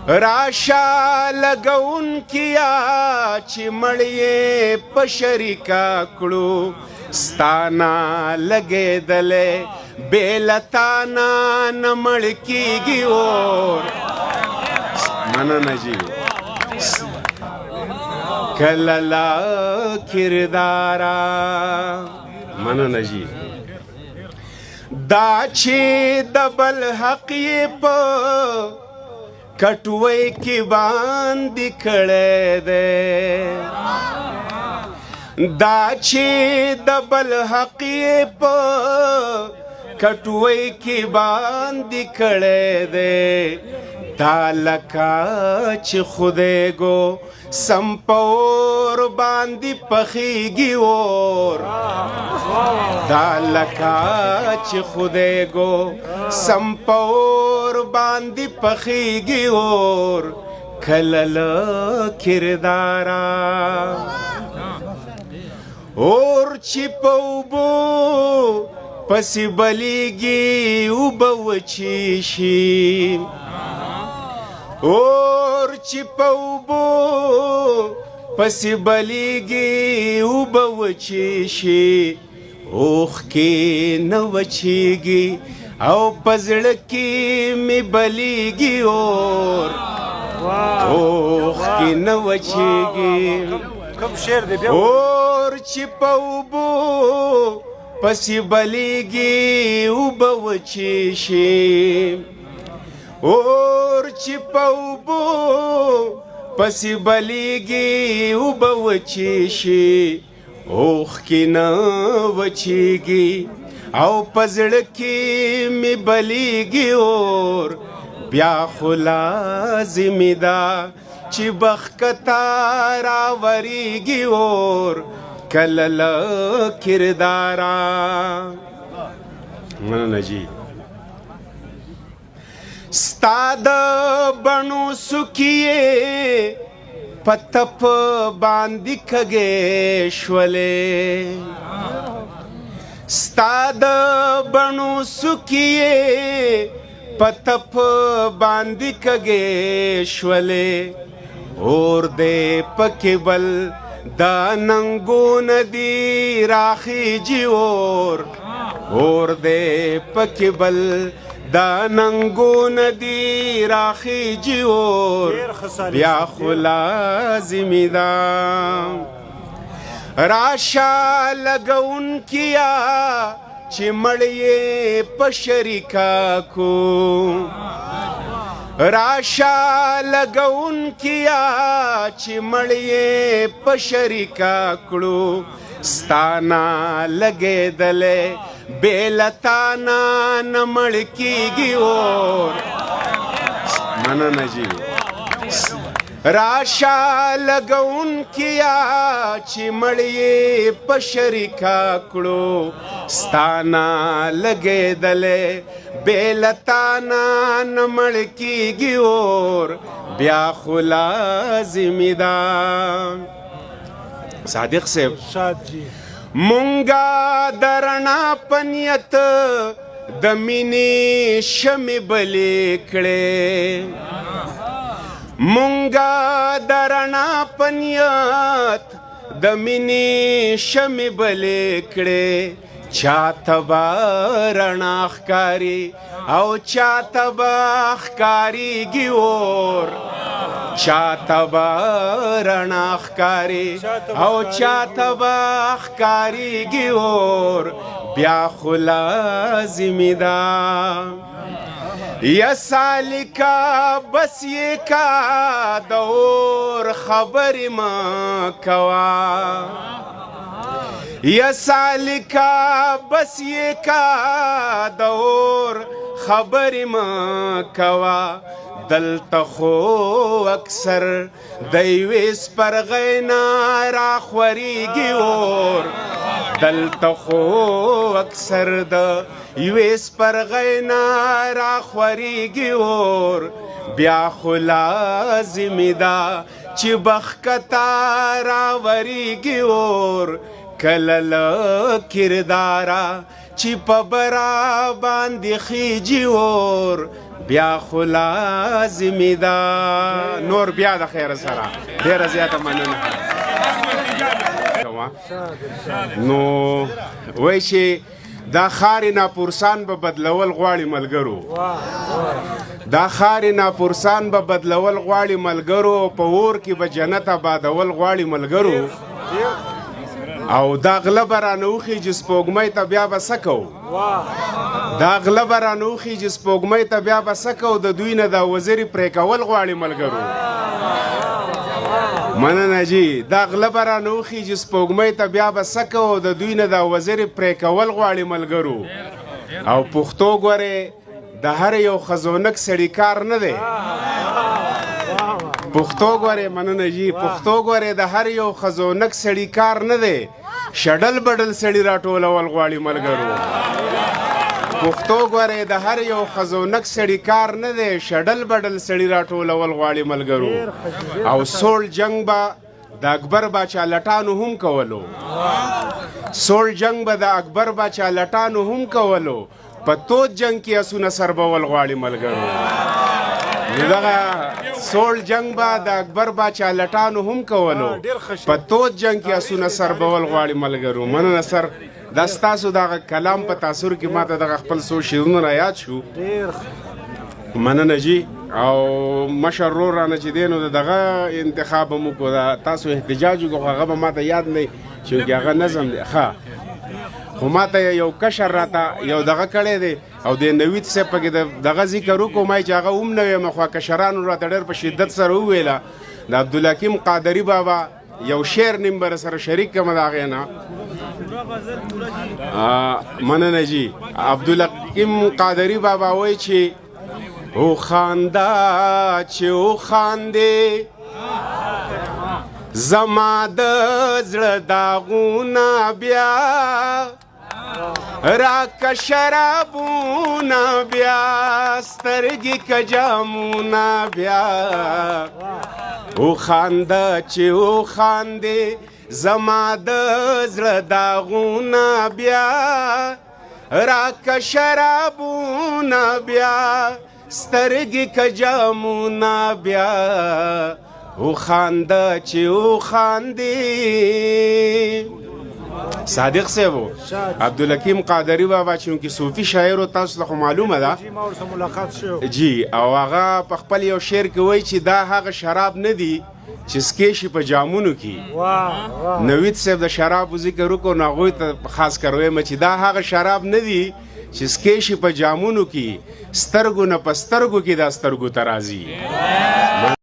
راشا لگون کیا چی مڑیے پشریکا کڑو ستانا لگے دلے بیلتانا نمڑ کی گی اور منانا جی کللا کردارا منانا جی دا چی دبل حقی پا کټوي کې باندې کړه دے دا چې د بل حق په کټوي کې باندې کړه دے دا لکه چې خدای گو سمپور باندې پخېږي اور دا لکه چې خدای گو سمپور باندې پخېږي اور کلل کردارا اور چې په اوبو پسې بلیږي اوبه وچې شي اور چې په اوبو پسې بلیږي اوبه وچې شي اوښکې نه وچېږي او په زړه کې مې بلیږي اور اوښکې نه وچېږي اور چې په اوبو پسې بلیږي اوبه وچې شي اور چې په اوبو پسې بلیږي اوبه وچې شي اوښکې نه وچېږي او په زړه کې مې بلیږي اور بیا خو لازمي ده چې بخکتا راوریږي اور کلل کردارا مننه جی ستا د بڼو سکیې پتپ باندې کږې شولې ستا د بڼو سکیې پتپ باندې کږې شولې اور دې پکې بل دا ننګو ندی راخیږي اور دې پکې بل دا ننګو ندی راخیږي اور بیا خو لازمي ده راشا لګون کیا چې مړیې په شریکا کو راشا لګون کیا چې مړیې په شریکا کړو ستانا لګې دلې بیلتانا نمړ کیږي اور مننه جی راشا لګون کیا چې مړیې په شریکا کړو ستانا لګې دلې بیلتانا نمړ کیږي اور بیا خو لازمي ده صادق صاحب مونږه درنا پنیت د مینې شمې بلې کړې مونږه درنا پنیت د مینې شمې بلې کړې چاته به رڼا ښکاري او چاته به ښکارېږي اور چاته به رڼا ښکاري او چاته به ښکارېږي اور بیا خو لازمي ده یا سالکا بس یہ کا د اور خبرې مه کوه یا سالکا بس یہ کا د اور خبرې مه کوه دلته خو اکثر د یوې سپرغۍ نه راخورېږي اور دلته خو اکثر د یوې سپرغۍ نه راخورېږي اور بیا خو لازمي ده چې بخکتا راوریږي اور کله له کرداره چې په برا باندې خیږي اور بیا خو لازمي ده نور بیا د خیر سره ډېره زیاته مننه نو وایي چې دا خارې ناپورسان به بدلول غواړي ملګرو دا خارې ناپورسان به بدلول غواړي ملګرو په اور کې به جنت آبادول غواړي ملګرو او دا غله به رانه وخیږي سپوږمۍ ته بیا به څه کوو دا غله به رانه وخیږي سپوږمۍ ته بیا به څه کوو د دوی نه دا وزرې پرې کول غواړي ملګرو مننه جی دا غله به رانه وخیږي سپوږمۍ ته بیا به څه کوو د دوی نه دا وزرې پرې کول غواړي ملګرو او پښتو ګورې د هر یو خزونک سړي کار نه دی پښتو ګورې مننه جی پښتو ګورې د هر یو خزونک سړي کار نه دی شډل بډل سړي راټولول غواړي ملګرو پښتو ګورې د هر یو خزونک سړي کار نه دی شډل بډل سړي راټولول غواړي ملګرو او سوړ جنگ به د اکبر باچا لټانو هم کولو سوړ جنگ به د اکبر باچا لټانو هم کولو په تود جنگ کې اسونه سربول غواړي ملګرو دغه سوړ جنگ به د اکبر باچا لټانو هم کولو په تود جنگ کې اسونه سربول غواړي ملګرو مننه سر دا ستاسو دغه کلام په تاثر کې ماته دغه خپل څو شعرونه رایاد شو مننه جی او مشر ورور رانه چې دی نو دغه انتخاب مو کو تاسو احتجاج وکړو هغه به ماته یاد نه چې هغه نظم دی ښه خو ماته یو کشر راته یو دغه کړی دی او د نوید صاحب پکې دغه ذکر وکړو ما چې هغه هم نه ویم خو کشرانو راته ډېر په شدت سره وویله د عبدالحکیم قادري بابا یو شعر نیم به سره شریک کړم د هغې نه مننه جی عبدالحکیم قادري بابا وایي چې او خانده چې او خاندې زما د زړه داغونه بیا راکه شرابونه بیا سترګې که جامونه بیا او خانده چې او خاندې زما د زړه داغونه بیا راکه شرابونه بیا سترګې که جامونه بیا او خانده چې او خاندې صادق صاحب عبدالحکیم قادري بابا چونکې صوفي شاعر و تاسو ته خو معلومه ده جی او هغه په خپل یو شعر کې وایي چې دا هغه شراب نه دي چې سکې شي په جامونو کې نوید صاحب د شرابو ذکر وکړو نو هغوی ته خاص کر وایم چې دا هغه شراب نه دي چې سکې شي په جامونو کې سترګو نه په سترګو کې دا سترګو ته راځي